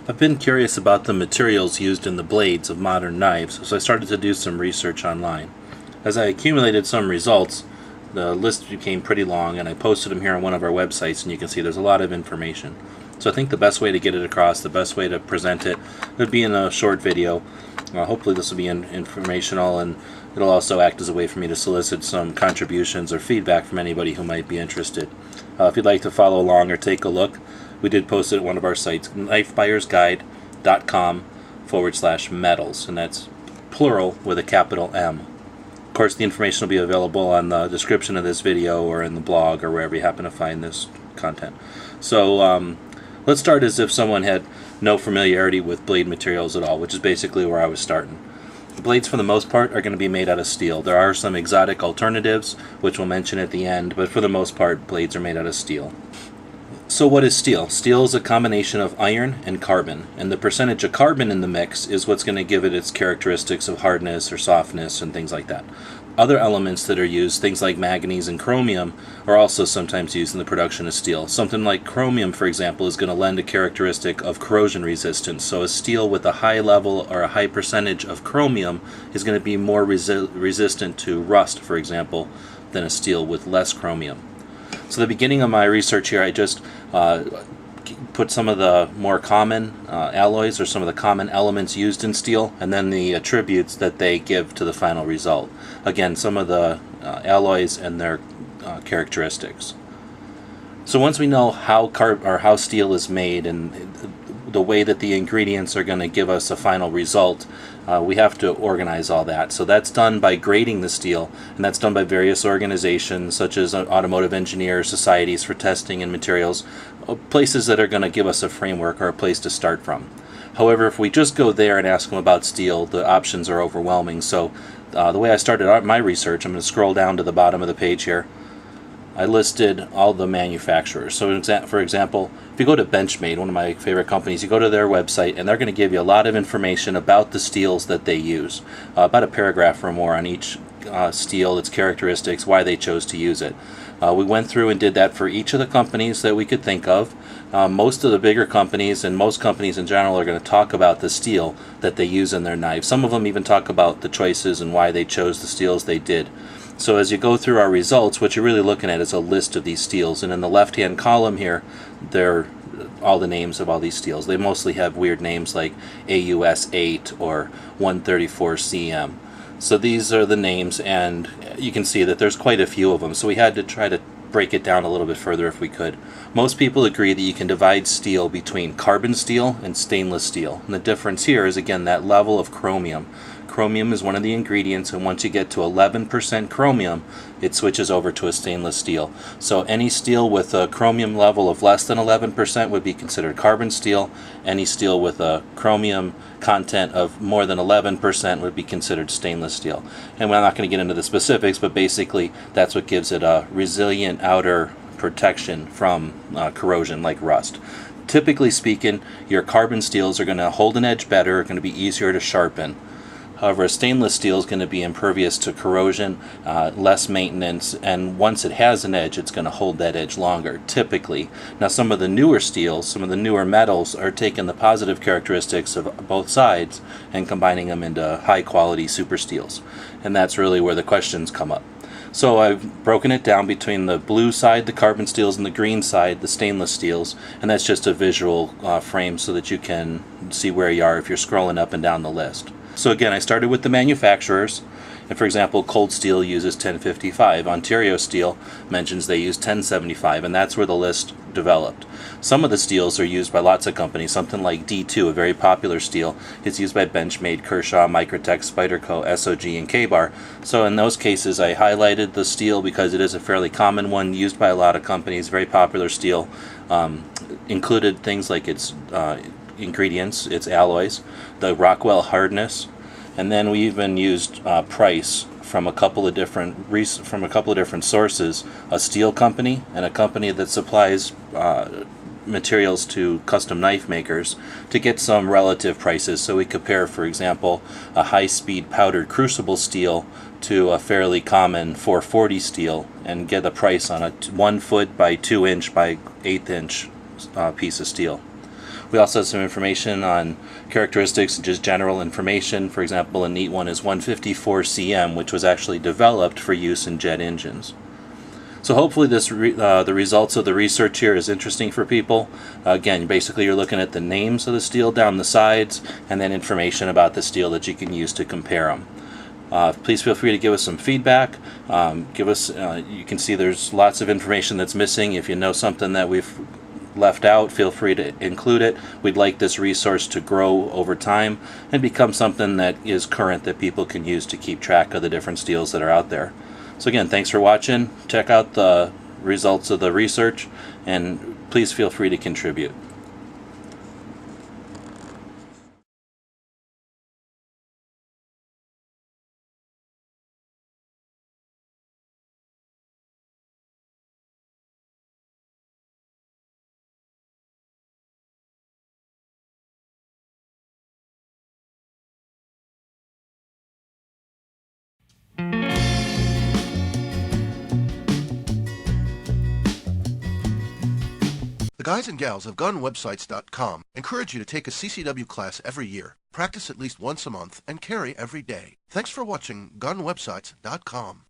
I've been curious about the materials used in the blades of modern knives, so I started to do some research online. As I accumulated some results, the list became pretty long, and I posted them here on one of our websites, and you can see there's a lot of information. So I think the best way to get it across, the best way to present it, would be in a short video. Hopefully this will be informational, and it'll also act as a way for me to solicit some contributions or feedback from anybody who might be interested. If you'd like to follow along or take a look, we did post it at one of our sites, knifebuyersguide.com/metals, and that's plural with a capital M. Of course, the information will be available on the description of this video or in the blog or wherever you happen to find this content. So let's start as if someone had no familiarity with blade materials at all, which is basically where I was starting. The blades, for the most part, are going to be made out of steel. There are some exotic alternatives, which we'll mention at the end, but for the most part, blades are made out of steel. So what is steel? Steel is a combination of iron and carbon, and the percentage of carbon in the mix is what's going to give it its characteristics of hardness or softness and things like that. Other elements that are used, things like manganese and chromium, are also sometimes used in the production of steel. Something like chromium, for example, is going to lend a characteristic of corrosion resistance. So a steel with a high level or a high percentage of chromium is going to be more resistant to rust, for example, than a steel with less chromium. So the beginning of my research here, I just put some of the more common alloys or some of the common elements used in steel, and then the attributes that they give to the final result. Again, some of the alloys and their characteristics. So once we know how steel is made and the way that the ingredients are going to give us a final result, we have to organize all that. So that's done by grading the steel, and that's done by various organizations such as automotive engineers, societies for testing and materials, places that are going to give us a framework or a place to start from. However, if we just go there and ask them about steel, the options are overwhelming. So the way I started out my research, I'm going to scroll down to the bottom of the page here. I listed all the manufacturers. So for example, if you go to Benchmade, one of my favorite companies, you go to their website and they're going to give you a lot of information about the steels that they use, about a paragraph or more on each steel, its characteristics, why they chose to use it. We went through and did that for each of the companies that we could think of. Most of the bigger companies and most companies in general are going to talk about the steel that they use in their knives. Some of them even talk about the choices and why they chose the steels they did. So as you go through our results, what you're really looking at is a list of these steels, and in the left-hand column here, they're all the names of all these steels. They mostly have weird names like AUS 8 or 134 CM. So these are the names, and you can see that there's quite a few of them. So we had to try to break it down a little bit further if we could. Most people agree that you can divide steel between carbon steel and stainless steel. And the difference here is, again, that level of chromium. Chromium is one of the ingredients, and once you get to 11% chromium, it switches over to a stainless steel. So any steel with a chromium level of less than 11% would be considered carbon steel. Any steel with a chromium content of more than 11% would be considered stainless steel. And we're not going to get into the specifics, but basically that's what gives it a resilient outer protection from corrosion like rust. Typically speaking, your carbon steels are going to hold an edge better, are going to be easier to sharpen. However, a stainless steel is going to be impervious to corrosion, less maintenance, and once it has an edge, it's going to hold that edge longer, typically. Now, some of the newer steels, some of the newer metals, are taking the positive characteristics of both sides and combining them into high-quality super steels. And that's really where the questions come up. So I've broken it down between the blue side, the carbon steels, and the green side, the stainless steels, and that's just a visual frame so that you can see where you are if you're scrolling up and down the list. So again, I started with the manufacturers, and for example, Cold Steel uses 1055. Ontario Steel mentions they use 1075, and that's where the list developed. Some of the steels are used by lots of companies. Something like D2, a very popular steel, is used by Benchmade, Kershaw, Microtech, Spyderco, SOG, and K-Bar. So in those cases, I highlighted the steel because it is a fairly common one used by a lot of companies, very popular steel. Included things like its ingredients, its alloys, the Rockwell hardness, and then we even used price from a couple of different sources: a steel company and a company that supplies materials to custom knife makers, to get some relative prices. So we compare, for example, a high-speed powdered crucible steel to a fairly common 440 steel and get a price on a 1 foot by 2 inch by 1/8 inch piece of steel. We also have some information on characteristics and just general information. For example, a neat one is 154 cm, which was actually developed for use in jet engines. So hopefully the results of the research here is interesting for people. Again, basically you're looking at the names of the steel down the sides and then information about the steel that you can use to compare them. Please feel free to give us some feedback. You can see there's lots of information that's missing. If you know something that we've left out, feel free to include it. We'd like this resource to grow over time and become something that is current that people can use to keep track of the different steels that are out there. So again, thanks for watching. Check out the results of the research and please feel free to contribute. The guys and gals of GunWebsites.com encourage you to take a CCW class every year, practice at least once a month, and carry every day. Thanks for watching GunWebsites.com.